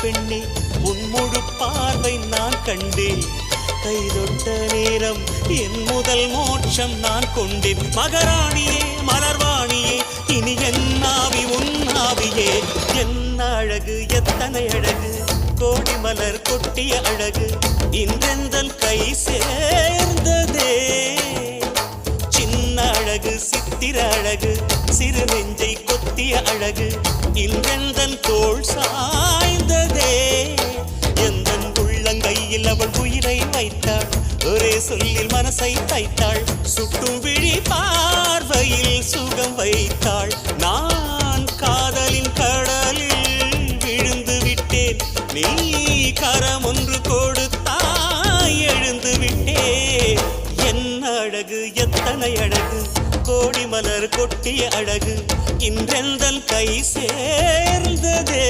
பெண்ணே உன் முழு பார்வை நான் கண்டேன். கைதொட்ட நேரம் என் முதல் மோட்சம் நான் கொண்டேன். மகராணியே மலர்வாணியே இனி என்னாவி உன்னாவியே. என்ன அழகு எத்தனை அழகு கோடி மலர் கொட்டிய அழகு இன்றெந்தன் கை சேர்ந்ததே. சின்ன அழகு சித்திர அழகு சிறு நெஞ்சை கொத்திய அழகு இன்றெந்தன் தோள் சாய்ந்ததே. எந்தன் உள்ளங்கையில் அவள் உயிரை வைத்தாள். ஒரே சொல்லில் மனசை தைத்தாள். சுட்டும் விழி பார்வையில் சுகம் வைத்தாள். நான் காதலின் கடலில் விழுந்து விட்டேன். நீ கரம் ஒன்று கொடுத்தாய் எழுந்து விட்டேன். என்ன அழகு எத்தனை அழகு கோடி மலர் கொட்டிய அழகு இன்றெந்தன் கை சேர்ந்ததே.